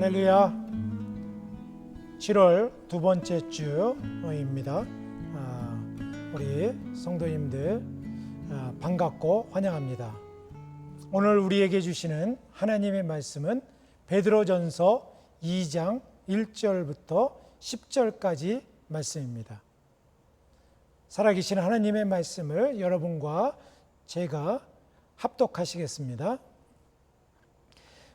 할렐루야. 7월 두 번째 주입니다. 우리 성도님들 반갑고 환영합니다. 오늘 우리에게 주시는 하나님의 말씀은 베드로전서 2장 1절부터 10절까지 말씀입니다. 살아계신 하나님의 말씀을 여러분과 제가 합독하시겠습니다.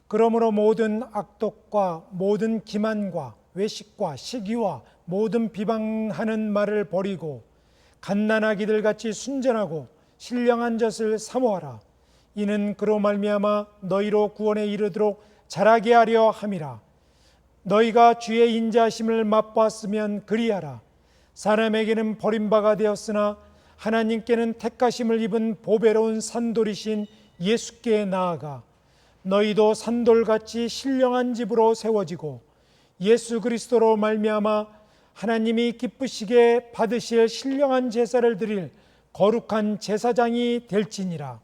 그러므로 모든 악독과 모든 기만과 외식과 시기와 모든 비방하는 말을 버리고 갓난아기들 같이 순전하고 신령한 젖을 사모하라. 이는 그로 말미암아 너희로 구원에 이르도록 자라게 하려 함이라. 너희가 주의 인자하심을 맛보았으면 그리하라. 사람에게는 버림바가 되었으나 하나님께는 택하심을 입은 보배로운 산돌이신 예수께 나아가 너희도 산돌같이 신령한 집으로 세워지고 예수 그리스도로 말미암아 하나님이 기쁘시게 받으실 신령한 제사를 드릴 거룩한 제사장이 될지니라.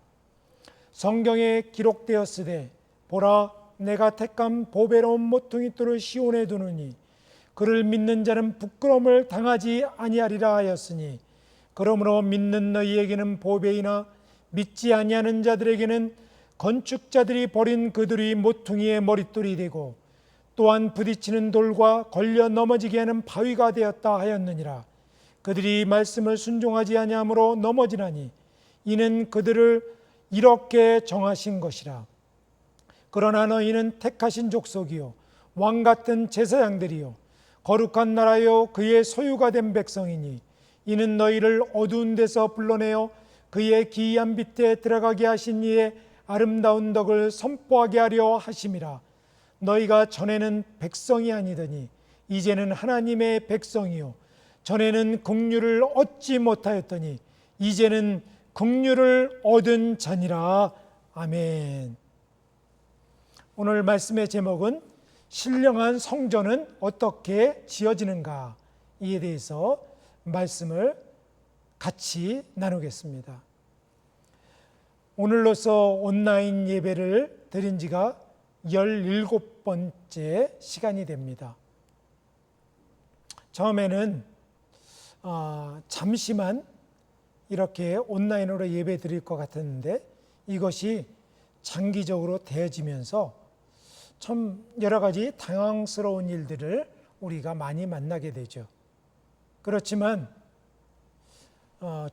성경에 기록되었으되 보라, 내가 택한 보배로운 모퉁이 돌을 시온에 두느니 그를 믿는 자는 부끄러움을 당하지 아니하리라 하였으니, 그러므로 믿는 너희에게는 보배이나 믿지 아니하는 자들에게는 건축자들이 버린 그들이 모퉁이의 머릿돌이 되고 또한 부딪히는 돌과 걸려 넘어지게 하는 바위가 되었다 하였느니라. 그들이 말씀을 순종하지 아니함으로 넘어지나니 이는 그들을 이렇게 정하신 것이라. 그러나 너희는 택하신 족속이요 왕같은 제사장들이요 거룩한 나라요 그의 소유가 된 백성이니 이는 너희를 어두운 데서 불러내어 그의 기이한 빛에 들어가게 하신 이의 아름다운 덕을 선포하게 하려 하심이라. 너희가 전에는 백성이 아니더니 이제는 하나님의 백성이요 전에는 긍휼을 얻지 못하였더니 이제는 긍휼을 얻은 자니라. 아멘. 오늘 말씀의 제목은 신령한 성전은 어떻게 지어지는가, 이에 대해서 말씀을 같이 나누겠습니다. 오늘로서 온라인 예배를 드린 지가 17번째 시간이 됩니다. 처음에는 잠시만 이렇게 온라인으로 예배 드릴 것 같았는데 이것이 장기적으로 되어지면서 참 여러 가지 당황스러운 일들을 우리가 많이 만나게 되죠. 그렇지만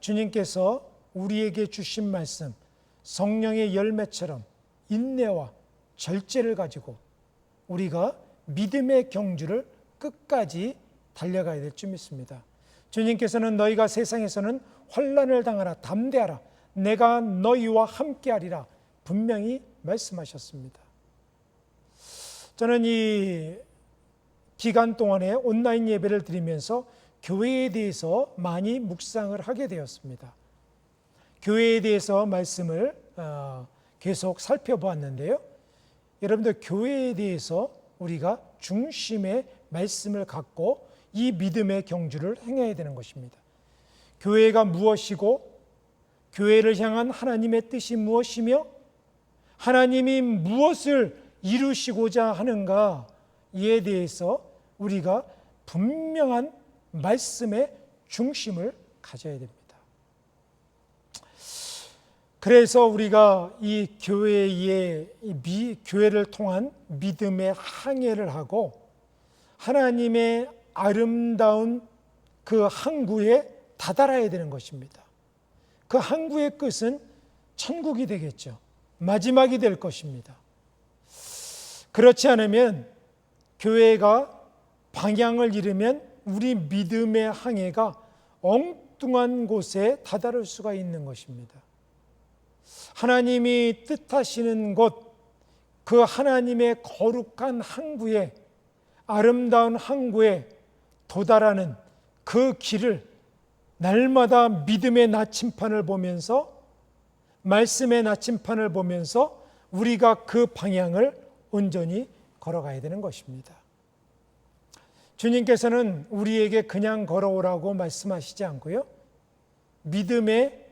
주님께서 우리에게 주신 말씀, 성령의 열매처럼 인내와 절제를 가지고 우리가 믿음의 경주를 끝까지 달려가야 될 줄 믿습니다. 주님께서는 너희가 세상에서는 환난을 당하라, 담대하라, 내가 너희와 함께하리라 분명히 말씀하셨습니다. 저는 이 기간 동안에 온라인 예배를 드리면서 교회에 대해서 많이 묵상을 하게 되었습니다. 교회에 대해서 말씀을 계속 살펴보았는데요. 여러분들, 교회에 대해서 우리가 중심의 말씀을 갖고 이 믿음의 경주를 행해야 되는 것입니다. 교회가 무엇이고 교회를 향한 하나님의 뜻이 무엇이며 하나님이 무엇을 이루시고자 하는가, 이에 대해서 우리가 분명한 말씀의 중심을 가져야 됩니다. 그래서 우리가 이 교회를 통한 믿음의 항해를 하고 하나님의 아름다운 그 항구에 다다라야 되는 것입니다. 그 항구의 끝은 천국이 되겠죠. 마지막이 될 것입니다. 그렇지 않으면 교회가 방향을 잃으면 우리 믿음의 항해가 엉뚱한 곳에 다다를 수가 있는 것입니다. 하나님이 뜻하시는 곳, 그 하나님의 거룩한 항구에, 아름다운 항구에 도달하는 그 길을 날마다 믿음의 나침판을 보면서, 말씀의 나침판을 보면서 우리가 그 방향을 온전히 걸어가야 되는 것입니다. 주님께서는 우리에게 그냥 걸어오라고 말씀하시지 않고요, 믿음의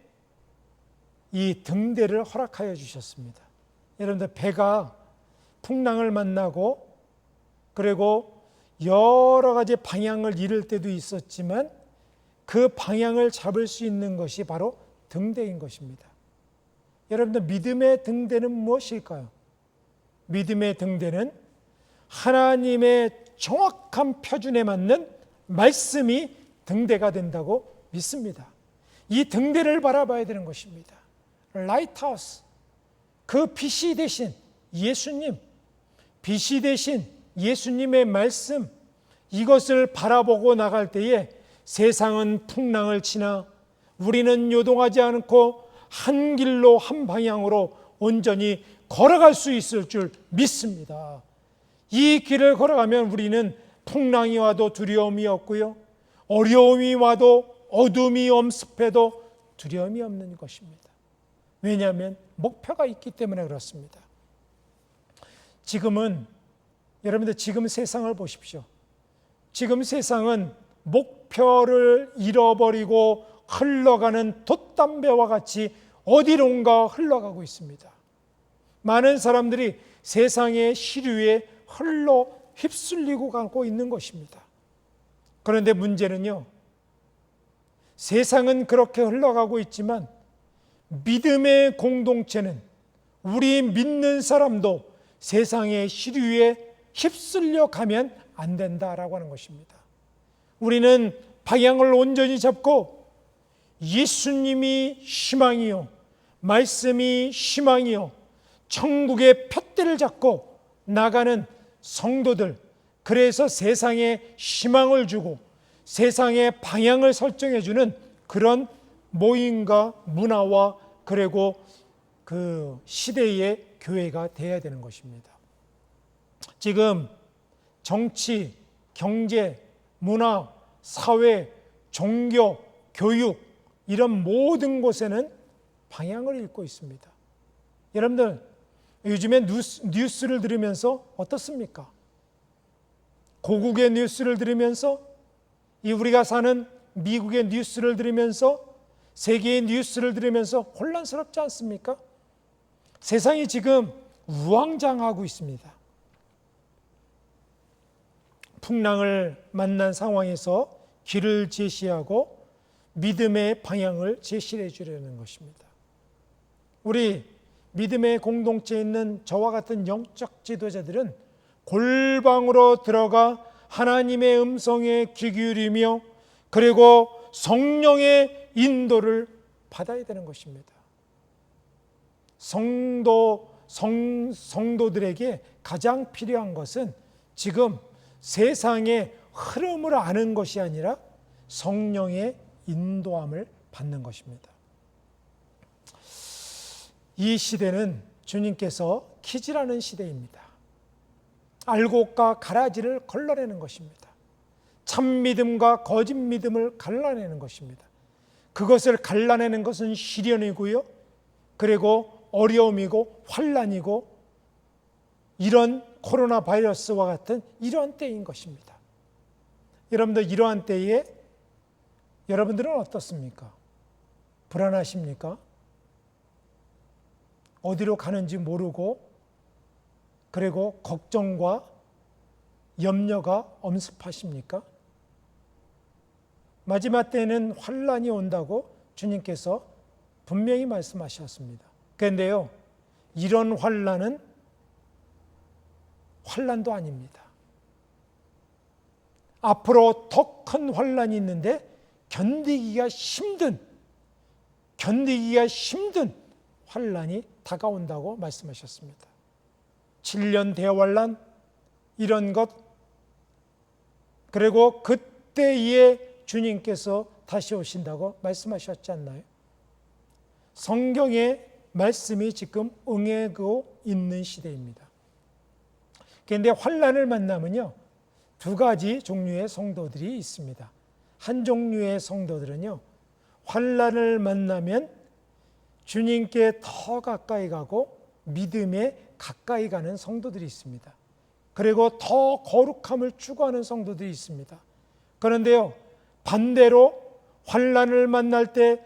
이 등대를 허락하여 주셨습니다. 여러분들, 배가 풍랑을 만나고 그리고 여러 가지 방향을 잃을 때도 있었지만 그 방향을 잡을 수 있는 것이 바로 등대인 것입니다. 여러분들, 믿음의 등대는 무엇일까요? 믿음의 등대는 하나님의 정확한 표준에 맞는 말씀이 등대가 된다고 믿습니다. 이 등대를 바라봐야 되는 것입니다. 라이트하우스, 그 빛이 되신 예수님, 빛이 되신 예수님의 말씀, 이것을 바라보고 나갈 때에 세상은 풍랑을 치나 우리는 요동하지 않고 한 길로 한 방향으로 온전히 걸어갈 수 있을 줄 믿습니다. 이 길을 걸어가면 우리는 풍랑이 와도 두려움이 없고요, 어려움이 와도 어둠이 엄습해도 두려움이 없는 것입니다. 왜냐하면 목표가 있기 때문에 그렇습니다. 여러분들 지금 세상을 보십시오. 지금 세상은 목표를 잃어버리고 흘러가는 돛담배와 같이 어디론가 흘러가고 있습니다. 많은 사람들이 세상의 시류에 휩쓸리고 가고 있는 것입니다. 그런데 문제는요, 세상은 그렇게 흘러가고 있지만 믿음의 공동체는, 우리 믿는 사람도 세상의 시류에 휩쓸려 가면 안 된다라고 하는 것입니다. 우리는 방향을 온전히 잡고 예수님이 희망이요, 말씀이 희망이요, 천국의 푯대를 잡고 나가는 성도들, 그래서 세상에 희망을 주고 세상의 방향을 설정해 주는 그런 모임과 문화와 그리고 그 시대의 교회가 되어야 되는 것입니다. 지금 정치, 경제, 문화, 사회, 종교, 교육, 이런 모든 곳에는 방향을 잃고 있습니다. 여러분들, 요즘에 뉴스를 들으면서 어떻습니까? 고국의 뉴스를 들으면서, 우리가 사는 미국의 뉴스를 들으면서, 세계의 뉴스를 들으면서 혼란스럽지 않습니까? 세상이 지금 우왕좌왕하고 있습니다. 풍랑을 만난 상황에서 길을 제시하고 믿음의 방향을 제시해 주려는 것입니다. 우리 믿음의 공동체에 있는 저와 같은 영적 지도자들은 골방으로 들어가 하나님의 음성에 귀 기울이며 그리고 성령의 인도를 받아야 되는 것입니다. 성도들에게 가장 필요한 것은 지금 세상의 흐름을 아는 것이 아니라 성령의 인도함을 받는 것입니다. 이 시대는 주님께서 키즈라는 시대입니다. 알곡과 가라지를 걸러내는 것입니다. 참 믿음과 거짓 믿음을 갈라내는 것입니다. 그것을 갈라내는 것은 시련이고요, 그리고 어려움이고 환난이고, 이런 코로나 바이러스와 같은 이러한 때인 것입니다. 여러분들, 이러한 때에 여러분들은 어떻습니까? 불안하십니까? 어디로 가는지 모르고, 그리고 걱정과 염려가 엄습하십니까? 마지막 때에는 환난이 온다고 주님께서 분명히 말씀하셨습니다. 그런데요, 이런 환난은 환난도 아닙니다. 앞으로 더 큰 환난이 있는데 견디기가 힘든 환난이 다가온다고 말씀하셨습니다. 7년 대환란, 이런 것, 그리고 그때에 주님께서 다시 오신다고 말씀하셨지 않나요? 성경의 말씀이 지금 응하고 있는 시대입니다. 그런데 환난을 만나면요, 두 가지 종류의 성도들이 있습니다. 한 종류의 성도들은요, 환난을 만나면 주님께 더 가까이 가고 믿음에 가까이 가는 성도들이 있습니다. 그리고 더 거룩함을 추구하는 성도들이 있습니다. 그런데요, 반대로 환난을 만날 때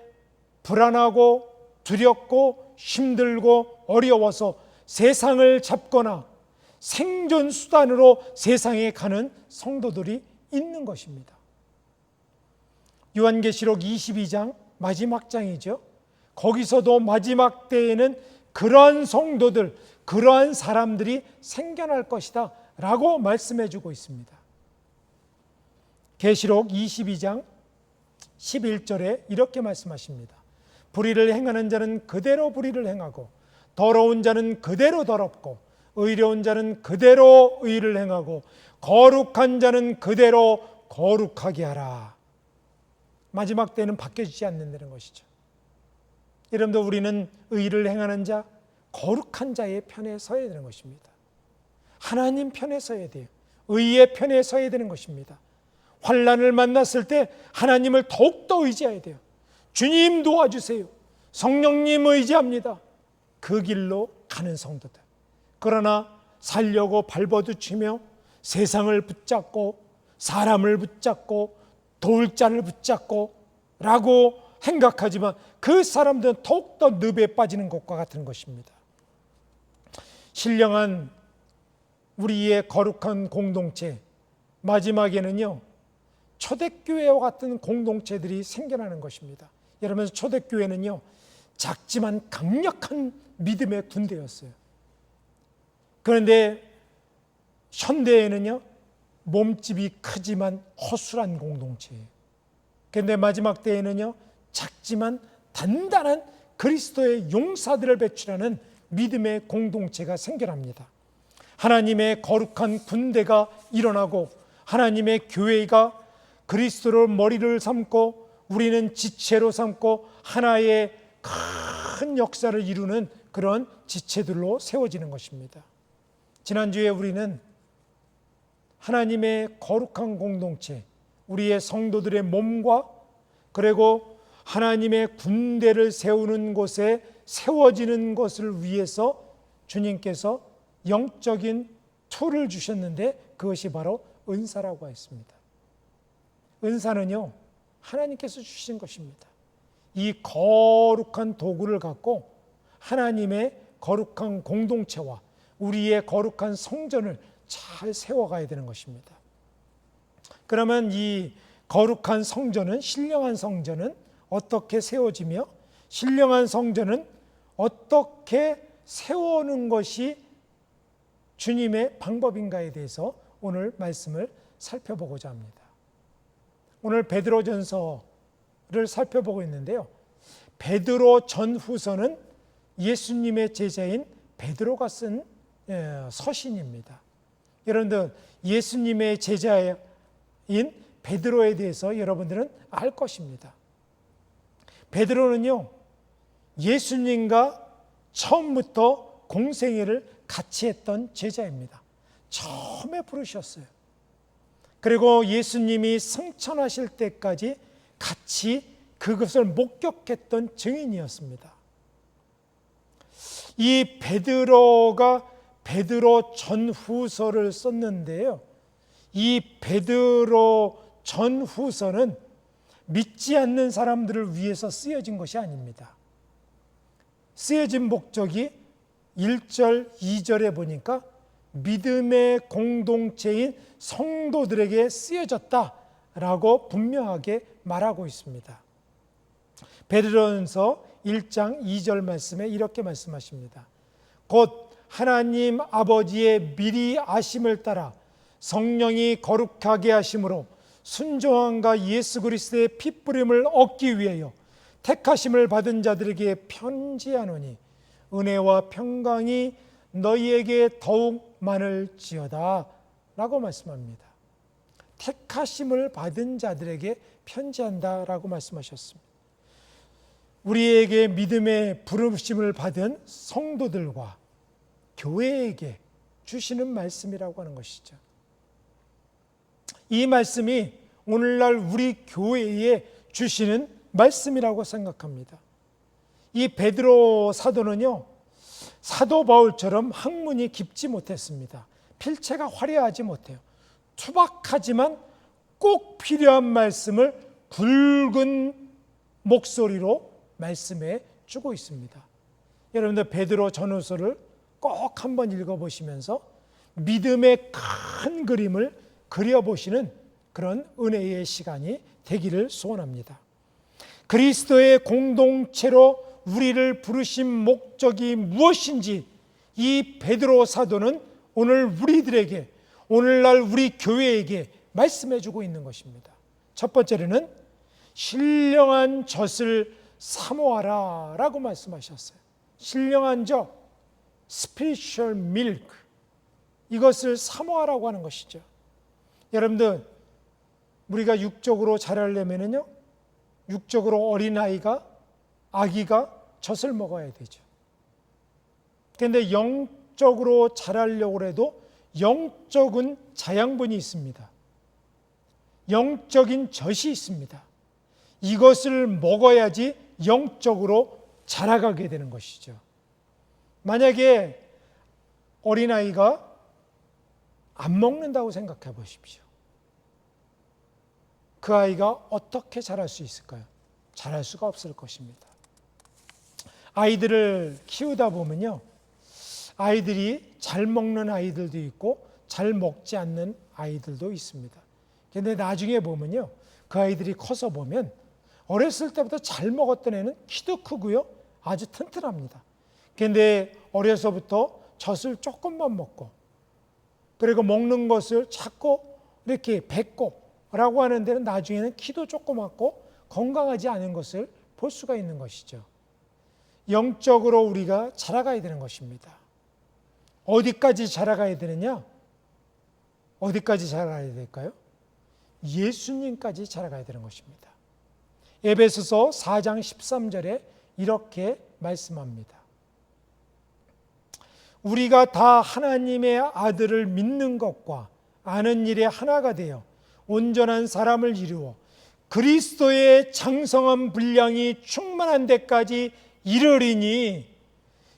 불안하고 두렵고 힘들고 어려워서 세상을 잡거나 생존 수단으로 세상에 가는 성도들이 있는 것입니다. 요한계시록 22장 마지막 장이죠. 거기서도 마지막 때에는 그러한 성도들, 그러한 사람들이 생겨날 것이다 라고 말씀해 주고 있습니다. 계시록 22장 11절에 이렇게 말씀하십니다. 불의를 행하는 자는 그대로 불의를 행하고, 더러운 자는 그대로 더럽고, 의로운 자는 그대로 의를 행하고, 거룩한 자는 그대로 거룩하게 하라. 마지막 때는 바뀌어지지 않는다는 것이죠. 여러분들, 우리는 의를 행하는 자, 거룩한 자의 편에 서야 되는 것입니다. 하나님 편에 서야 돼요. 의의 편에 서야 되는 것입니다. 환난을 만났을 때 하나님을 더욱더 의지해야 돼요. 주님 도와주세요. 성령님 의지합니다. 그 길로 가는 성도들. 그러나 살려고 발버둥치며 세상을 붙잡고 사람을 붙잡고 도울 자를 붙잡고 라고 생각하지만 그 사람들은 더욱더 늪에 빠지는 것과 같은 것입니다. 신령한 우리의 거룩한 공동체, 마지막에는요, 초대교회와 같은 공동체들이 생겨나는 것입니다. 여러분, 초대교회는요, 작지만 강력한 믿음의 군대였어요. 그런데 현대에는요, 몸집이 크지만 허술한 공동체예요. 그런데 마지막 때에는요, 작지만 단단한 그리스도의 용사들을 배출하는 믿음의 공동체가 생겨납니다. 하나님의 거룩한 군대가 일어나고 하나님의 교회가 그리스도를 머리를 삼고 우리는 지체로 삼고 하나의 큰 역사를 이루는 그런 지체들로 세워지는 것입니다. 지난주에 우리는 하나님의 거룩한 공동체, 우리의 성도들의 몸과 그리고 하나님의 군대를 세우는 곳에 세워지는 것을 위해서 주님께서 영적인 툴을 주셨는데 그것이 바로 은사라고 했습니다. 은사는요, 하나님께서 주신 것입니다. 이 거룩한 도구를 갖고 하나님의 거룩한 공동체와 우리의 거룩한 성전을 잘 세워가야 되는 것입니다. 그러면 이 거룩한 성전은, 신령한 성전은 어떻게 세워지며 신령한 성전은 어떻게 세우는 것이 주님의 방법인가에 대해서 오늘 말씀을 살펴보고자 합니다. 오늘 베드로전서를 살펴보고 있는데요. 베드로 전후서는 예수님의 제자인 베드로가 쓴 서신입니다. 여러분들, 예수님의 제자인 베드로에 대해서 여러분들은 알 것입니다. 베드로는요, 예수님과 처음부터 공생애를 같이 했던 제자입니다. 처음에 부르셨어요. 그리고 예수님이 승천하실 때까지 같이 그것을 목격했던 증인이었습니다. 이 베드로가 베드로 전후서를 썼는데요. 이 베드로 전후서는 믿지 않는 사람들을 위해서 쓰여진 것이 아닙니다. 쓰여진 목적이 1절, 2절에 보니까 믿음의 공동체인 성도들에게 쓰여졌다라고 분명하게 말하고 있습니다. 베드로전서 1장 2절 말씀에 이렇게 말씀하십니다. 곧 하나님 아버지의 미리 아심을 따라 성령이 거룩하게 하심으로 순종함과 예수 그리스도의 피뿌림을 얻기 위하여 택하심을 받은 자들에게 편지하노니 은혜와 평강이 너희에게 더욱 많을지어다 라고 말씀합니다. 택하심을 받은 자들에게 편지한다 라고 말씀하셨습니다. 우리에게 믿음의 부르심을 받은 성도들과 교회에게 주시는 말씀이라고 하는 것이죠. 이 말씀이 오늘날 우리 교회에 주시는 말씀이라고 생각합니다. 이 베드로 사도는요, 사도 바울처럼 학문이 깊지 못했습니다. 필체가 화려하지 못해요. 투박하지만 꼭 필요한 말씀을 굵은 목소리로 말씀해 주고 있습니다. 여러분들, 베드로 전후서를 꼭 한번 읽어보시면서 믿음의 큰 그림을 그려보시는 그런 은혜의 시간이 되기를 소원합니다. 그리스도의 공동체로 우리를 부르신 목적이 무엇인지 이 베드로 사도는 오늘 우리들에게, 오늘날 우리 교회에게 말씀해주고 있는 것입니다. 첫 번째로는 신령한 젖을 사모하라 라고 말씀하셨어요. 신령한 젖, spiritual milk, 이것을 사모하라고 하는 것이죠. 여러분들, 우리가 육적으로 자라려면요, 육적으로 어린아이가, 아기가 젖을 먹어야 되죠. 그런데 영적으로 자라려고 해도 영적인 자양분이 있습니다. 영적인 젖이 있습니다. 이것을 먹어야지 영적으로 자라가게 되는 것이죠. 만약에 어린아이가 안 먹는다고 생각해 보십시오. 그 아이가 어떻게 자랄 수 있을까요? 자랄 수가 없을 것입니다. 아이들을 키우다 보면요, 아이들이 잘 먹는 아이들도 있고 잘 먹지 않는 아이들도 있습니다. 그런데 나중에 보면요, 그 아이들이 커서 보면 어렸을 때부터 잘 먹었던 애는 키도 크고요, 아주 튼튼합니다. 그런데 어려서부터 젖을 조금만 먹고, 그리고 먹는 것을 자꾸 이렇게 뱉고 라고 하는 데는 나중에는 키도 조그맣고 건강하지 않은 것을 볼 수가 있는 것이죠. 영적으로 우리가 자라가야 되는 것입니다. 어디까지 자라가야 되느냐? 어디까지 자라가야 될까요? 예수님까지 자라가야 되는 것입니다. 에베소서 4장 13절에 이렇게 말씀합니다. 우리가 다 하나님의 아들을 믿는 것과 아는 일에 하나가 되어 온전한 사람을 이루어 그리스도의 장성한 분량이 충만한 데까지 이르리니,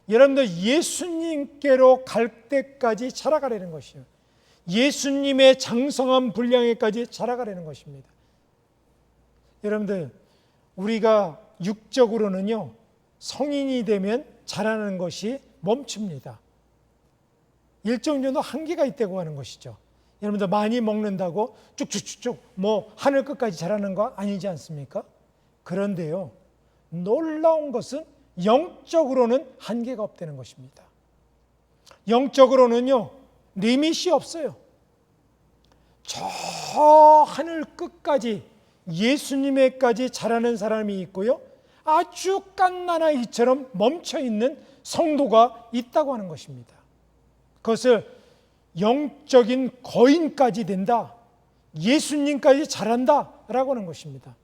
여러분들 예수님께로 갈 때까지 자라가려는 것이에요. 예수님의 장성한 분량에까지 자라가려는 것입니다. 여러분들, 우리가 육적으로는요, 성인이 되면 자라는 것이 멈춥니다. 일정 정도 한계가 있다고 하는 것이죠. 여러분들, 많이 먹는다고 쭉쭉쭉쭉 하늘 끝까지 자라는 거 아니지 않습니까? 그런데요, 놀라운 것은 영적으로는 한계가 없다는 것입니다. 영적으로는요, 리밋이 없어요. 저 하늘 끝까지 예수님에까지 자라는 사람이 있고요, 아주 갓난아이처럼 멈춰있는 성도가 있다고 하는 것입니다. 그것을 영적인 거인까지 된다, 예수님까지 자란다 라고 하는 것입니다.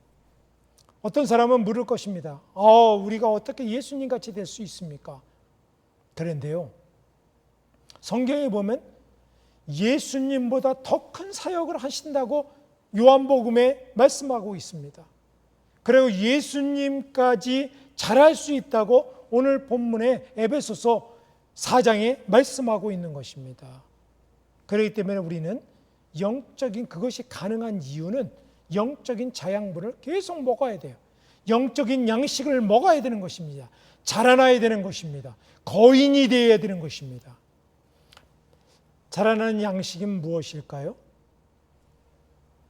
어떤 사람은 물을 것입니다. 우리가 어떻게 예수님같이 될 수 있습니까? 그런데요, 성경에 보면 예수님보다 더 큰 사역을 하신다고 요한복음에 말씀하고 있습니다. 그리고 예수님까지 자랄 수 있다고 오늘 본문의 에베소서 4장에 말씀하고 있는 것입니다. 그렇기 때문에 우리는 영적인 그것이 가능한 이유는 영적인 자양분을 계속 먹어야 돼요. 영적인 양식을 먹어야 되는 것입니다. 자라나야 되는 것입니다. 거인이 되어야 되는 것입니다. 자라나는 양식은 무엇일까요?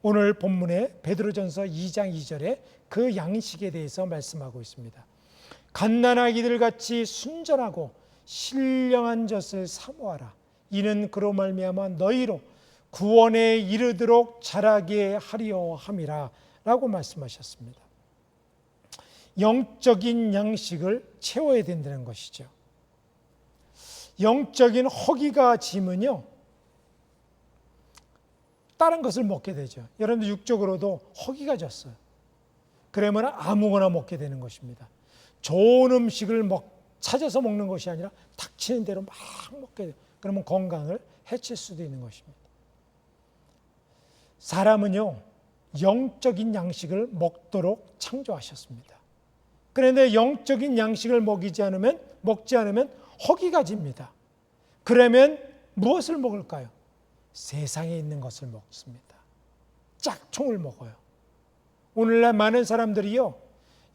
오늘 본문의 베드로전서 2장 2절에 그 양식에 대해서 말씀하고 있습니다. 갓난아기들 같이 순전하고 신령한 젖을 사모하라. 이는 그로 말미암아 너희로 구원에 이르도록 자라게 하려 함이라 라고 말씀하셨습니다. 영적인 양식을 채워야 된다는 것이죠. 영적인 허기가 지면요, 다른 것을 먹게 되죠. 여러분들 육적으로도 허기가 졌어요. 그러면 아무거나 먹게 되는 것입니다. 좋은 음식을 찾아서 먹는 것이 아니라 닥치는 대로 막 먹게 돼요. 그러면 건강을 해칠 수도 있는 것입니다. 사람은요, 영적인 양식을 먹도록 창조하셨습니다. 그런데 영적인 양식을 먹지 않으면 허기가 집니다. 그러면 무엇을 먹을까요? 세상에 있는 것을 먹습니다. 짝퉁을 먹어요. 오늘날 많은 사람들이요,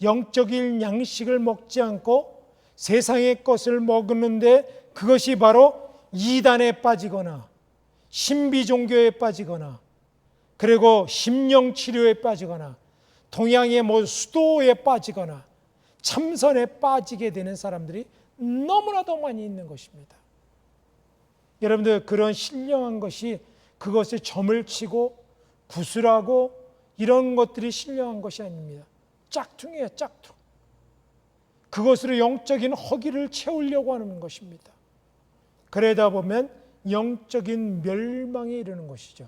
영적인 양식을 먹지 않고 세상의 것을 먹는데 그것이 바로 이단에 빠지거나 신비 종교에 빠지거나 그리고 심령 치료에 빠지거나 동양의 수도에 빠지거나 참선에 빠지게 되는 사람들이 너무나도 많이 있는 것입니다. 여러분들, 그런 신령한 것이 그것에 점을 치고 구슬하고 이런 것들이 신령한 것이 아닙니다. 짝퉁이에요, 짝퉁. 그것으로 영적인 허기를 채우려고 하는 것입니다. 그러다 보면 영적인 멸망에 이르는 것이죠.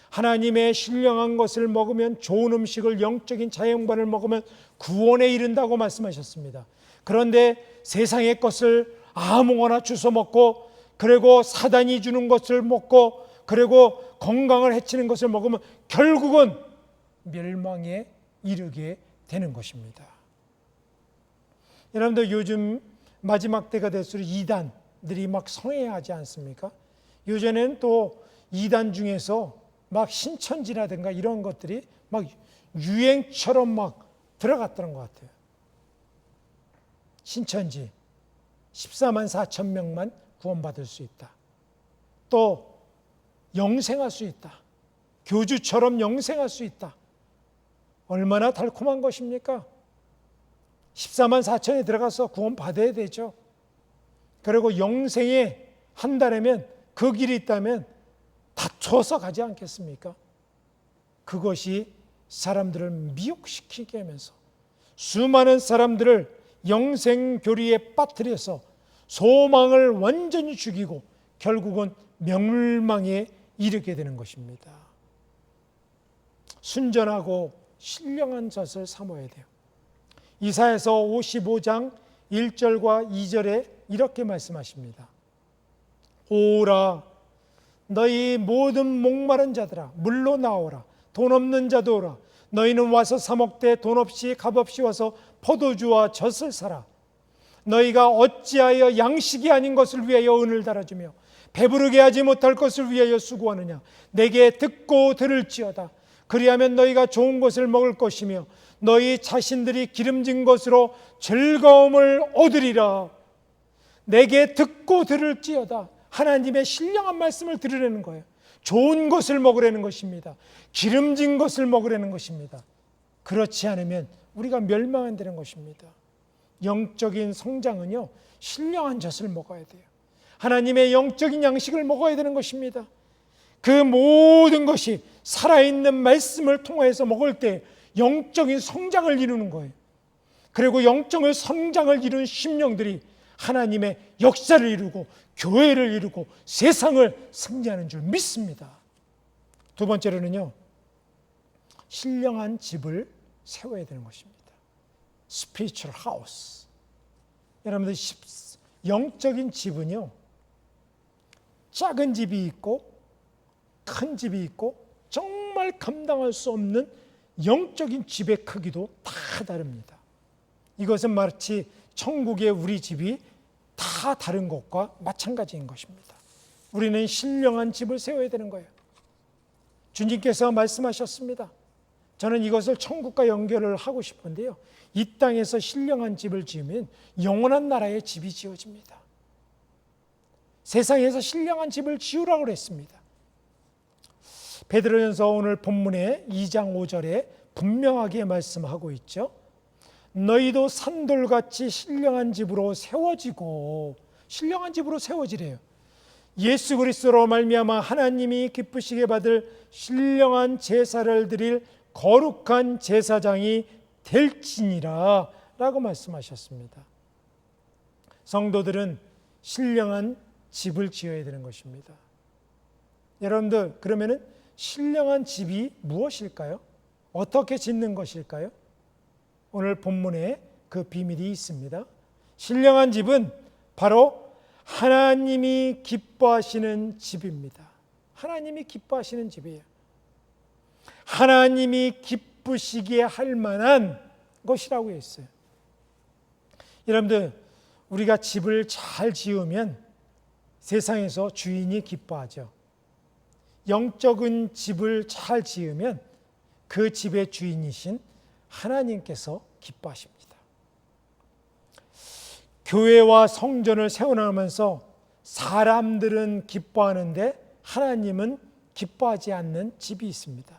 하나님의 신령한 것을 먹으면, 좋은 음식을, 영적인 자연반을 먹으면 구원에 이른다고 말씀하셨습니다. 그런데 세상의 것을 아무거나 주워 먹고, 그리고 사단이 주는 것을 먹고, 그리고 건강을 해치는 것을 먹으면 결국은 멸망에 이르게 되는 것입니다. 여러분들, 요즘 마지막 때가 될수록 이단들이 막 성행하지 않습니까? 요전에는 또 이단 중에서 막 신천지라든가 이런 것들이 막 유행처럼 막 들어갔다는 것 같아요. 신천지 14만 4천 명만 구원받을 수 있다. 또 영생할 수 있다. 교주처럼 영생할 수 있다. 얼마나 달콤한 것입니까? 14만 4천에 들어가서 구원받아야 되죠. 그리고 영생에 한다면, 그 길이 있다면 다투어서 가지 않겠습니까? 그것이 사람들을 미혹시키게 하면서 수많은 사람들을 영생교리에 빠뜨려서 소망을 완전히 죽이고 결국은 멸망에 이르게 되는 것입니다. 순전하고 신령한 젖을 삼아야 돼요. 이사야서 55장 1절과 2절에 이렇게 말씀하십니다. 오라, 너희 모든 목마른 자들아, 물로 나오라. 돈 없는 자도 오라. 너희는 와서 사 먹되 돈 없이 값 없이 와서 포도주와 젖을 사라. 너희가 어찌하여 양식이 아닌 것을 위하여 은을 달아주며 배부르게 하지 못할 것을 위하여 수고하느냐. 내게 듣고 들을지어다. 그리하면 너희가 좋은 것을 먹을 것이며 너희 자신들이 기름진 것으로 즐거움을 얻으리라. 내게 듣고 들을지어다. 하나님의 신령한 말씀을 들으라는 거예요. 좋은 것을 먹으라는 것입니다. 기름진 것을 먹으라는 것입니다. 그렇지 않으면 우리가 멸망한다는 것입니다. 영적인 성장은요, 신령한 젖을 먹어야 돼요. 하나님의 영적인 양식을 먹어야 되는 것입니다. 그 모든 것이 살아있는 말씀을 통해서 먹을 때 영적인 성장을 이루는 거예요. 그리고 영적인 성장을 이룬 심령들이 하나님의 역사를 이루고 교회를 이루고 세상을 승리하는 줄 믿습니다. 두 번째로는요, 신령한 집을 세워야 되는 것입니다. Spiritual house. 여러분들, 영적인 집은요, 작은 집이 있고 큰 집이 있고 정말 감당할 수 없는 영적인 집의 크기도 다 다릅니다. 이것은 마치 천국의 우리 집이 다 다른 것과 마찬가지인 것입니다. 우리는 신령한 집을 세워야 되는 거예요. 주님께서 말씀하셨습니다. 저는 이것을 천국과 연결을 하고 싶은데요, 이 땅에서 신령한 집을 지으면 영원한 나라의 집이 지어집니다. 세상에서 신령한 집을 지으라고 그랬습니다. 베드로전서 오늘 본문의 2장 5절에 분명하게 말씀하고 있죠. 너희도 산돌같이 신령한 집으로 세워지고, 신령한 집으로 세워지래요. 예수 그리스도로 말미암아 하나님이 기쁘시게 받을 신령한 제사를 드릴 거룩한 제사장이 될지니라 라고 말씀하셨습니다. 성도들은 신령한 집을 지어야 되는 것입니다. 여러분들, 그러면은 신령한 집이 무엇일까요? 어떻게 짓는 것일까요? 오늘 본문에 그 비밀이 있습니다. 신령한 집은 바로 하나님이 기뻐하시는 집입니다. 하나님이 기뻐하시는 집이에요. 하나님이 기쁘시게 할 만한 것이라고 했어요. 여러분들, 우리가 집을 잘 지으면 세상에서 주인이 기뻐하죠. 영적인 집을 잘 지으면 그 집의 주인이신 하나님께서 기뻐하십니다. 교회와 성전을 세워나가면서 사람들은 기뻐하는데 하나님은 기뻐하지 않는 집이 있습니다.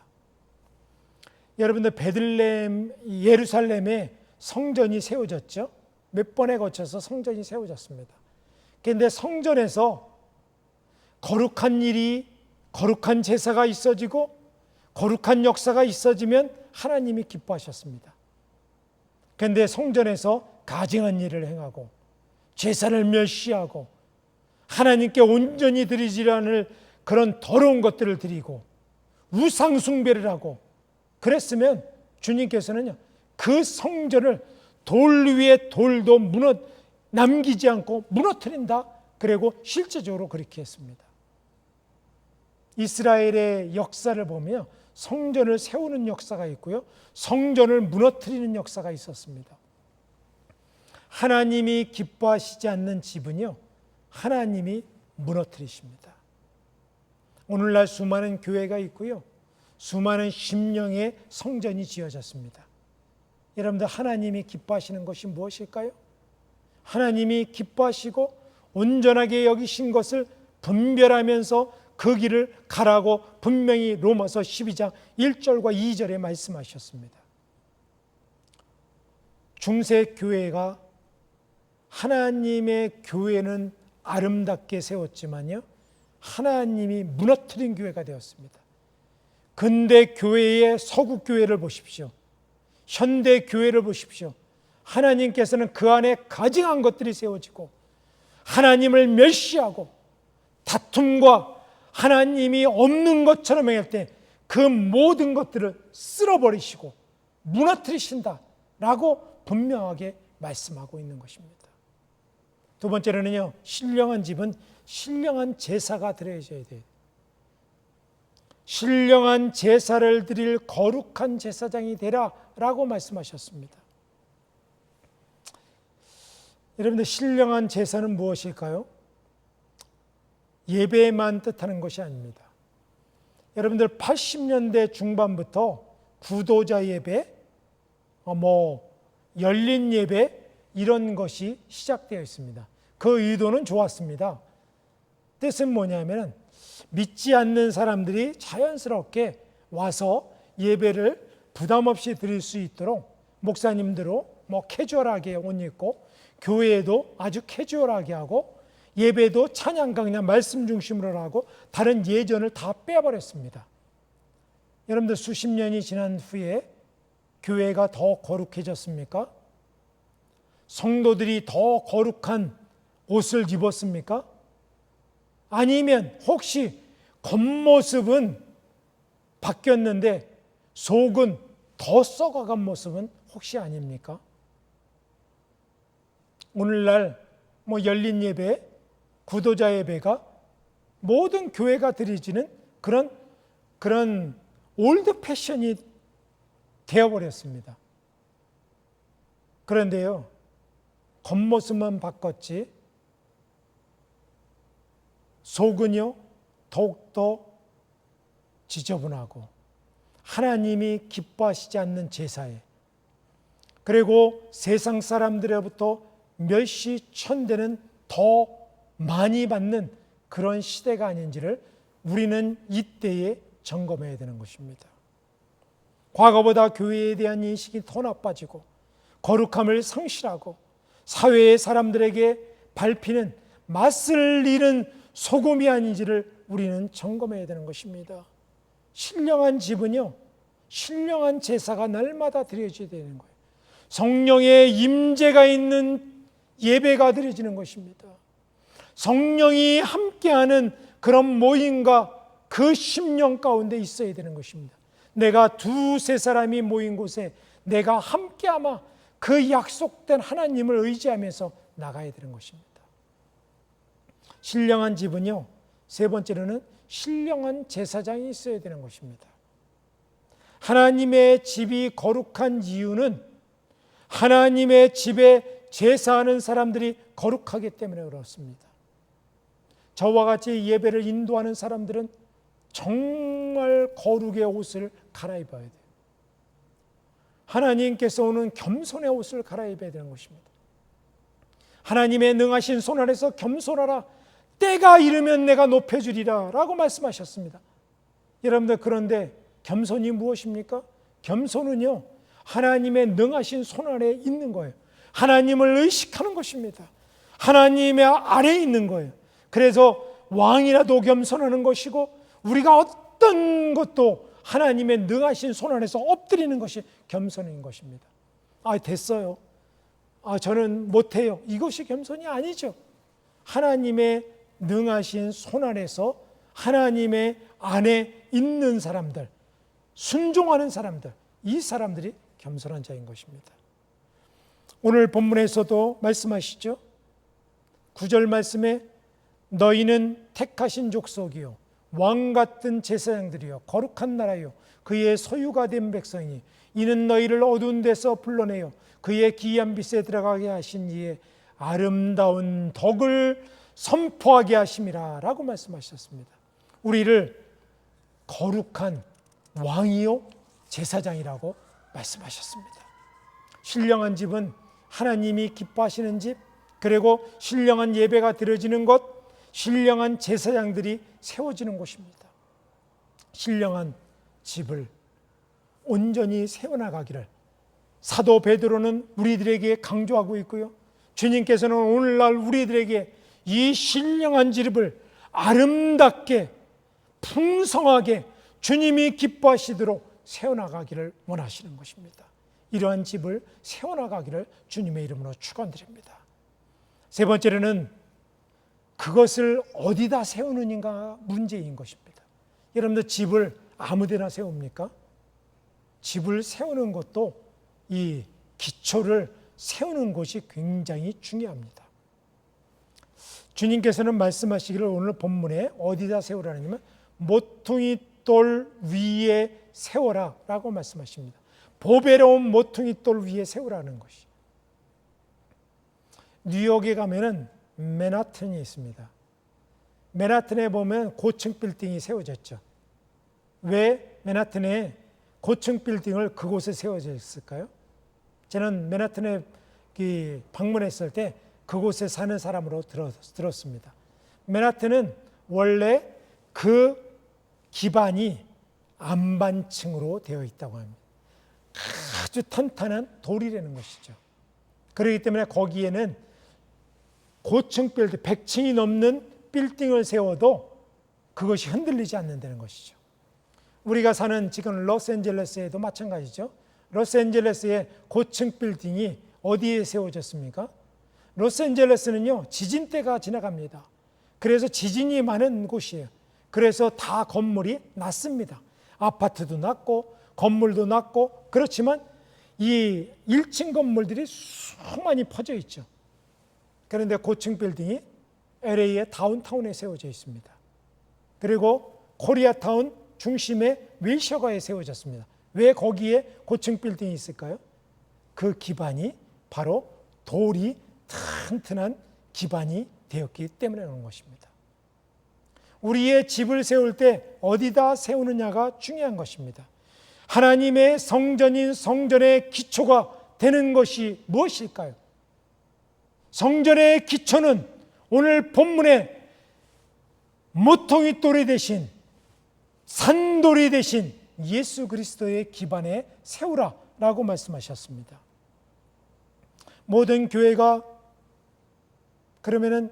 여러분들 베들레헴, 예루살렘에 성전이 세워졌죠. 몇 번에 거쳐서 성전이 세워졌습니다. 그런데 성전에서 거룩한 일이, 거룩한 제사가 있어지고 거룩한 역사가 있어지면 하나님이 기뻐하셨습니다. 그런데 성전에서 가증한 일을 행하고 제사를 멸시하고 하나님께 온전히 드리지 않을 그런 더러운 것들을 드리고 우상 숭배를 하고 그랬으면 주님께서는요, 그 성전을 돌 위에 돌도 남기지 않고 무너뜨린다. 그리고 실제적으로 그렇게 했습니다. 이스라엘의 역사를 보면 성전을 세우는 역사가 있고요, 성전을 무너뜨리는 역사가 있었습니다. 하나님이 기뻐하시지 않는 집은요, 하나님이 무너뜨리십니다. 오늘날 수많은 교회가 있고요, 수많은 심령의 성전이 지어졌습니다. 여러분들, 하나님이 기뻐하시는 것이 무엇일까요? 하나님이 기뻐하시고 온전하게 여기신 것을 분별하면서 그 길을 가라고 분명히 로마서 12장 1절과 2절에 말씀하셨습니다. 중세 교회가 하나님의 교회는 아름답게 세웠지만요, 하나님이 무너뜨린 교회가 되었습니다. 근대 교회의 서구 교회를 보십시오. 현대 교회를 보십시오. 하나님께서는 그 안에 가증한 것들이 세워지고 하나님을 멸시하고 다툼과 하나님이 없는 것처럼 행할 때 그 모든 것들을 쓸어버리시고 무너뜨리신다라고 분명하게 말씀하고 있는 것입니다. 두 번째로는요, 신령한 집은 신령한 제사가 드려져야 돼요. 신령한 제사를 드릴 거룩한 제사장이 되라 라고 말씀하셨습니다. 여러분들, 신령한 제사는 무엇일까요? 예배만 뜻하는 것이 아닙니다. 여러분들, 80년대 중반부터 구도자 예배, 열린 예배 이런 것이 시작되어 있습니다. 그 의도는 좋았습니다. 뜻은 뭐냐면 믿지 않는 사람들이 자연스럽게 와서 예배를 부담 없이 드릴 수 있도록 목사님들로 캐주얼하게 옷 입고 교회에도 아주 캐주얼하게 하고 예배도 찬양가 그냥 말씀 중심으로 하고 다른 예전을 다 빼버렸습니다. 여러분들, 수십 년이 지난 후에 교회가 더 거룩해졌습니까? 성도들이 더 거룩한 옷을 입었습니까? 아니면 혹시 겉모습은 바뀌었는데 속은 더 썩어간 모습은 혹시 아닙니까? 오늘날 열린 예배, 구도자 예배가 모든 교회가 드려지는 그런 올드 패션이 되어버렸습니다. 그런데요, 겉모습만 바꿨지 속은요 더욱더 지저분하고 하나님이 기뻐하시지 않는 제사에, 그리고 세상 사람들로부터 멸시 천대는 더 많이 받는 그런 시대가 아닌지를 우리는 이때에 점검해야 되는 것입니다. 과거보다 교회에 대한 인식이 더 나빠지고 거룩함을 상실하고 사회의 사람들에게 밟히는 맛을 잃은 소금이 아닌지를 우리는 점검해야 되는 것입니다. 신령한 집은요, 신령한 제사가 날마다 드려져야 되는 거예요. 성령의 임재가 있는 예배가 드려지는 것입니다. 성령이 함께하는 그런 모임과 그 심령 가운데 있어야 되는 것입니다. 내가 두세 사람이 모인 곳에 내가 함께하며 그 약속된 하나님을 의지하면서 나가야 되는 것입니다. 신령한 집은요, 세 번째로는 신령한 제사장이 있어야 되는 것입니다. 하나님의 집이 거룩한 이유는 하나님의 집에 제사하는 사람들이 거룩하기 때문에 그렇습니다. 저와 같이 예배를 인도하는 사람들은 정말 거룩의 옷을 갈아입어야 돼요. 하나님께서 오는 겸손의 옷을 갈아입어야 되는 것입니다. 하나님의 능하신 손 아래서 겸손하라, 때가 이르면 내가 높여주리라 라고 말씀하셨습니다. 여러분들, 그런데 겸손이 무엇입니까? 겸손은요, 하나님의 능하신 손 아래에 있는 거예요. 하나님을 의식하는 것입니다. 하나님의 아래에 있는 거예요. 그래서 왕이라도 겸손하는 것이고, 우리가 어떤 것도 하나님의 능하신 손 안에서 엎드리는 것이 겸손인 것입니다. 됐어요. 저는 못해요. 이것이 겸손이 아니죠. 하나님의 능하신 손 안에서 하나님의 안에 있는 사람들, 순종하는 사람들, 이 사람들이 겸손한 자인 것입니다. 오늘 본문에서도 말씀하시죠. 9절 말씀에 너희는 택하신 족속이요 왕 같은 제사장들이요 거룩한 나라요 그의 소유가 된 백성이 이는 너희를 어두운 데서 불러내요 그의 기이한 빛에 들어가게 하신 이의 아름다운 덕을 선포하게 하심이라 라고 말씀하셨습니다. 우리를 거룩한 왕이요 제사장이라고 말씀하셨습니다. 신령한 집은 하나님이 기뻐하시는 집, 그리고 신령한 예배가 드려지는 곳, 신령한 제사장들이 세워지는 곳입니다. 신령한 집을 온전히 세워나가기를 사도 베드로는 우리들에게 강조하고 있고요, 주님께서는 오늘날 우리들에게 이 신령한 집을 아름답게 풍성하게 주님이 기뻐하시도록 세워나가기를 원하시는 것입니다. 이러한 집을 세워나가기를 주님의 이름으로 축원드립니다. 세 번째로는 그것을 어디다 세우느냐가 문제인 것입니다. 여러분들, 집을 아무데나 세웁니까? 집을 세우는 것도 이 기초를 세우는 것이 굉장히 중요합니다. 주님께서는 말씀하시기를 오늘 본문에 어디다 세우라냐면 모퉁이 돌 위에 세워라 라고 말씀하십니다. 보배로운 모퉁이 돌 위에 세우라는 것이. 뉴욕에 가면은 맨하튼이 있습니다. 맨하튼에 보면 고층 빌딩이 세워졌죠. 왜 맨하튼에 고층 빌딩을 그곳에 세워져 있을까요? 저는 맨하튼에 방문했을 때 그곳에 사는 사람으로 들었습니다. 맨하튼은 원래 그 기반이 안반층으로 되어 있다고 합니다. 아주 탄탄한 돌이라는 것이죠. 그렇기 때문에 거기에는 고층 빌딩, 100층이 넘는 빌딩을 세워도 그것이 흔들리지 않는다는 것이죠. 우리가 사는 지금 로스앤젤레스에도 마찬가지죠. 로스앤젤레스의 고층 빌딩이 어디에 세워졌습니까? 로스앤젤레스는요, 지진대가 지나갑니다. 그래서 지진이 많은 곳이에요. 그래서 다 건물이 낮습니다. 아파트도 낮고 건물도 낮고, 그렇지만 이 1층 건물들이 수많이 퍼져 있죠. 그런데 고층 빌딩이 LA의 다운타운에 세워져 있습니다. 그리고 코리아타운 중심의 윌셔가에 세워졌습니다. 왜 거기에 고층 빌딩이 있을까요? 그 기반이 바로 돌이 튼튼한 기반이 되었기 때문에 그런 것입니다. 우리의 집을 세울 때 어디다 세우느냐가 중요한 것입니다. 하나님의 성전인 성전의 기초가 되는 것이 무엇일까요? 성전의 기초는 오늘 본문에 모퉁이 돌이 되신 산돌이 되신 예수 그리스도의 기반에 세우라라고 말씀하셨습니다. 모든 교회가 그러면은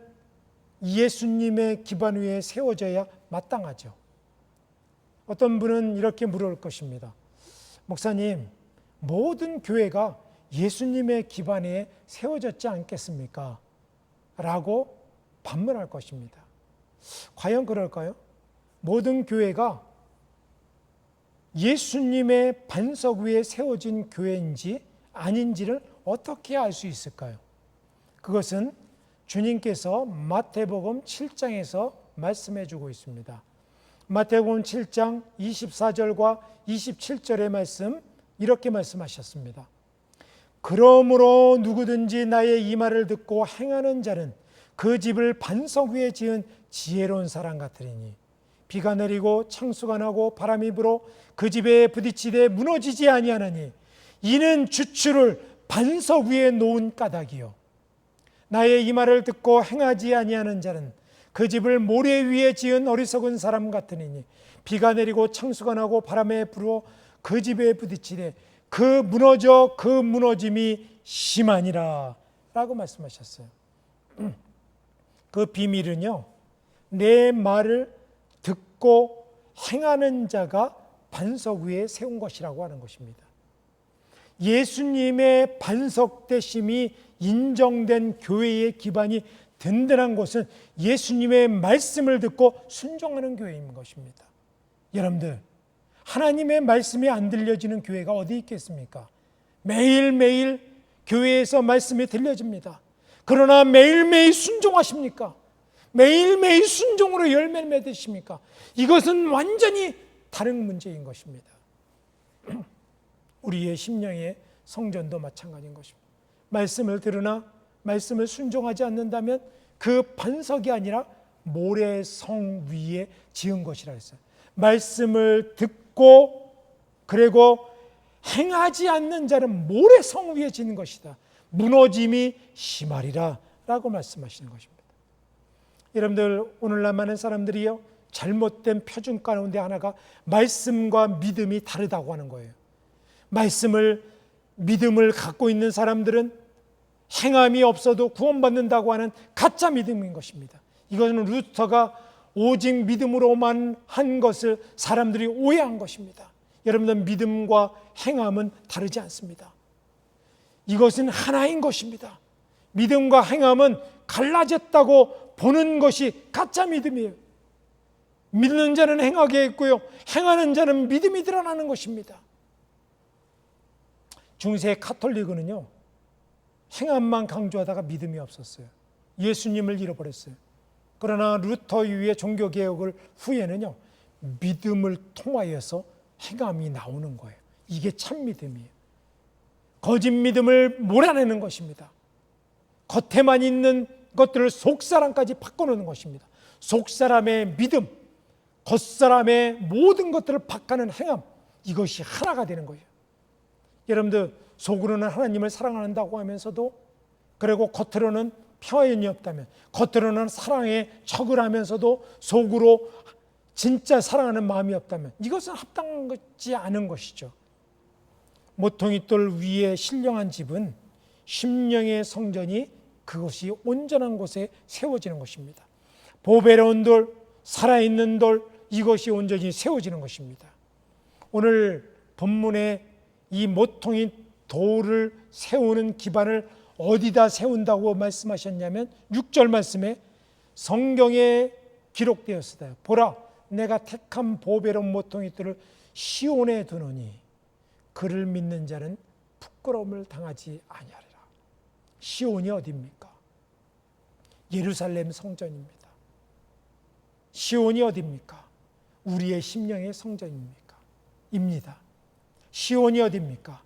예수님의 기반 위에 세워져야 마땅하죠. 어떤 분은 이렇게 물을 것입니다. 목사님, 모든 교회가 예수님의 기반에 세워졌지 않겠습니까? 라고 반문할 것입니다. 과연 그럴까요? 모든 교회가 예수님의 반석 위에 세워진 교회인지 아닌지를 어떻게 알 수 있을까요? 그것은 주님께서 마태복음 7장에서 말씀해 주고 있습니다. 마태복음 7장 24절과 27절의 말씀, 이렇게 말씀하셨습니다. 그러므로 누구든지 나의 이 말을 듣고 행하는 자는 그 집을 반석 위에 지은 지혜로운 사람 같으리니 비가 내리고 창수가 나고 바람이 불어 그 집에 부딪히되 무너지지 아니하나니 이는 주추를 반석 위에 놓은 까닭이요 나의 이 말을 듣고 행하지 아니하는 자는 그 집을 모래 위에 지은 어리석은 사람 같으니 비가 내리고 창수가 나고 바람에 불어 그 집에 부딪히되 그 무너짐이 심하니라 라고 말씀하셨어요. 그 비밀은요, 내 말을 듣고 행하는 자가 반석 위에 세운 것이라고 하는 것입니다. 예수님의 반석되심이 인정된 교회의 기반이 든든한 것은 예수님의 말씀을 듣고 순종하는 교회인 것입니다. 여러분들, 하나님의 말씀이 안 들려지는 교회가 어디 있겠습니까? 매일매일 교회에서 말씀이 들려집니다. 그러나 매일매일 순종하십니까? 매일매일 순종으로 열매를 맺으십니까? 이것은 완전히 다른 문제인 것입니다. 우리의 심령의 성전도 마찬가지인 것입니다. 말씀을 들으나 말씀을 순종하지 않는다면 그 반석이 아니라 모래성 위에 지은 것이라 했어요. 말씀을 듣고 그리고 행하지 않는 자는 모래성 위에 지는 것이다. 무너짐이 심하리라 라고 말씀하시는 것입니다. 여러분들, 오늘날 많은 사람들이요, 잘못된 표준 가운데 하나가 말씀과 믿음이 다르다고 하는 거예요. 믿음을 갖고 있는 사람들은 행함이 없어도 구원받는다고 하는 가짜 믿음인 것입니다. 이것은 루터가 오직 믿음으로만 한 것을 사람들이 오해한 것입니다. 여러분들, 믿음과 행함은 다르지 않습니다. 이것은 하나인 것입니다. 믿음과 행함은 갈라졌다고 보는 것이 가짜 믿음이에요. 믿는 자는 행하게 있고요, 행하는 자는 믿음이 드러나는 것입니다. 중세 카톨릭은요, 행함만 강조하다가 믿음이 없었어요. 예수님을 잃어버렸어요. 그러나 루터 이후의 종교개혁을 후에는요, 믿음을 통하여서 행함이 나오는 거예요. 이게 참 믿음이에요. 거짓 믿음을 몰아내는 것입니다. 겉에만 있는 것들을 속사람까지 바꿔놓는 것입니다. 속사람의 믿음, 겉사람의 모든 것들을 바꾸는 행함, 이것이 하나가 되는 거예요. 여러분들, 속으로는 하나님을 사랑한다고 하면서도, 그리고 겉으로는 표현이 없다면, 겉으로는 사랑에 척을 하면서도 속으로 진짜 사랑하는 마음이 없다면 이것은 합당하지 않은 것이죠. 모퉁이돌 위에 신령한 집은 심령의 성전이 그것이 온전한 곳에 세워지는 것입니다. 보배로운 돌, 살아있는 돌, 이것이 온전히 세워지는 것입니다. 오늘 본문에 이 모퉁이 돌을 세우는 기반을 어디다 세운다고 말씀하셨냐면 6절 말씀에 성경에 기록되었으되 보라, 내가 택한 보배로운 모퉁이돌을 시온에 두노니 그를 믿는 자는 부끄러움을 당하지 아니하리라. 시온이 어디입니까? 예루살렘 성전입니다. 시온이 어디입니까? 우리의 심령의 성전입니까? 입니다. 시온이 어디입니까?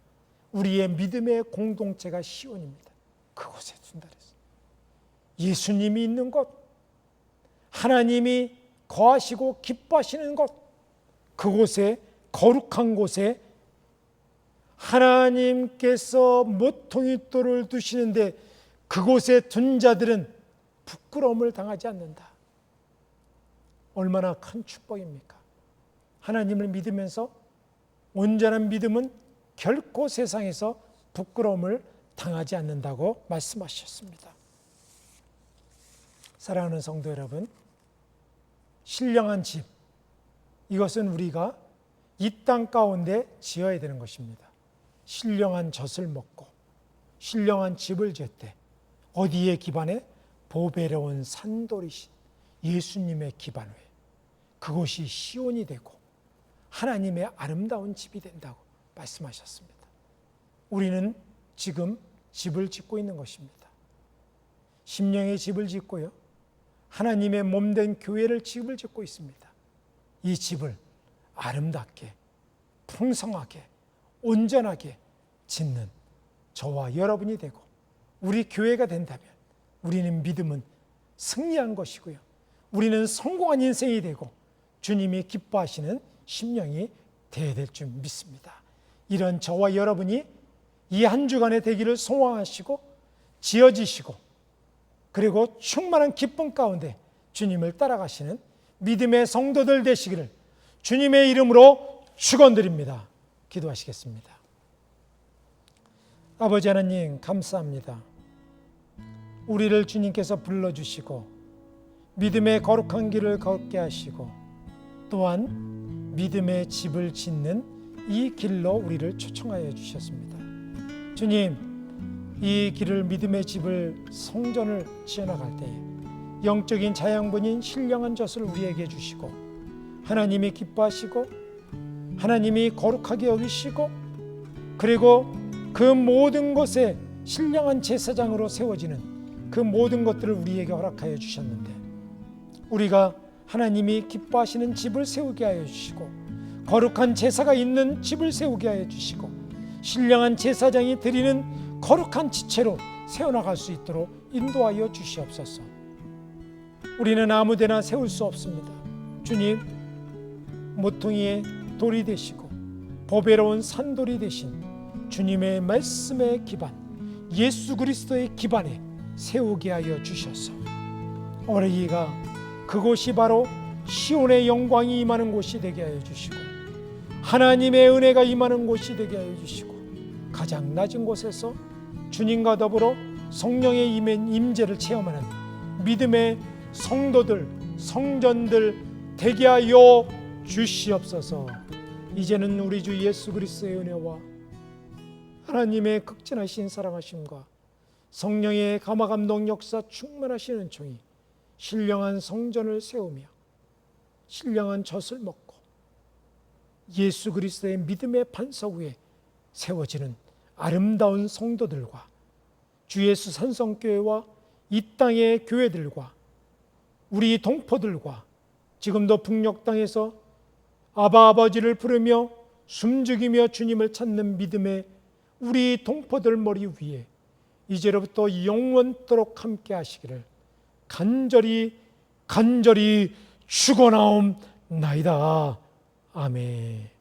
우리의 믿음의 공동체가 시온입니다. 그곳에 둔다 그랬어요. 예수님이 있는 곳, 하나님이 거하시고 기뻐하시는 곳, 그곳에, 거룩한 곳에 하나님께서 모퉁이돌을 두시는데 그곳에 둔 자들은 부끄러움을 당하지 않는다. 얼마나 큰 축복입니까? 하나님을 믿으면서 온전한 믿음은 결코 세상에서 부끄러움을 당하지 않는다고 말씀하셨습니다. 사랑하는 성도 여러분, 신령한 집, 이것은 우리가 이 땅 가운데 지어야 되는 것입니다. 신령한 젖을 먹고 신령한 집을 지을 때 어디에 기반에? 보배로운 산돌이신 예수님의 기반 위에, 그곳이 시온이 되고 하나님의 아름다운 집이 된다고 말씀하셨습니다. 우리는 지금 집을 짓고 있는 것입니다. 심령의 집을 짓고요, 하나님의 몸된 교회를 집을 짓고 있습니다. 이 집을 아름답게, 풍성하게, 온전하게 짓는 저와 여러분이 되고 우리 교회가 된다면 우리는 믿음은 승리한 것이고요, 우리는 성공한 인생이 되고 주님이 기뻐하시는 심령이 되어야 될 줄 믿습니다. 이런 저와 여러분이 이 한 주간의 되기를 소망하시고 지어지시고 그리고 충만한 기쁨 가운데 주님을 따라가시는 믿음의 성도들 되시기를 주님의 이름으로 축원드립니다. 기도하시겠습니다. 아버지 하나님, 감사합니다. 우리를 주님께서 불러주시고 믿음의 거룩한 길을 걷게 하시고 또한 믿음의 집을 짓는 이 길로 우리를 초청하여 주셨습니다. 주님, 이 길을, 믿음의 집을, 성전을 지어나갈 때에 영적인 자양분인 신령한 젖을 우리에게 주시고 하나님이 기뻐하시고 하나님이 거룩하게 여기시고 그리고 그 모든 것에 신령한 제사장으로 세워지는 그 모든 것들을 우리에게 허락하여 주셨는데 우리가 하나님이 기뻐하시는 집을 세우게 하여 주시고 거룩한 제사가 있는 집을 세우게 하여 주시고 신령한 제사장이 드리는 거룩한 지체로 세워나갈 수 있도록 인도하여 주시옵소서. 우리는 아무데나 세울 수 없습니다. 주님, 모퉁이의 돌이 되시고 보배로운 산돌이 되신 주님의 말씀의 기반, 예수 그리스도의 기반에 세우게 하여 주셔서 우리가 그곳이 바로 시온의 영광이 임하는 곳이 되게 하여 주시고 하나님의 은혜가 임하는 곳이 되게 하여 주시고 가장 낮은 곳에서 주님과 더불어 성령의 임재를 체험하는 믿음의 성도들, 성전들 되게 하여 주시옵소서. 이제는 우리 주 예수 그리스도의 은혜와 하나님의 극진하신 사랑하심과 성령의 감화감동 역사 충만하신 은총이 신령한 성전을 세우며 신령한 젖을 먹고 예수 그리스도의 믿음의 반석 위에 세워지는 아름다운 성도들과 주 예수 산성교회와 이 땅의 교회들과 우리 동포들과 지금도 북녘 땅에서 아바 아버지를 부르며 숨죽이며 주님을 찾는 믿음의 우리 동포들 머리 위에 이제로부터 영원토록 함께 하시기를 간절히 축원하옵나이다. 아멘.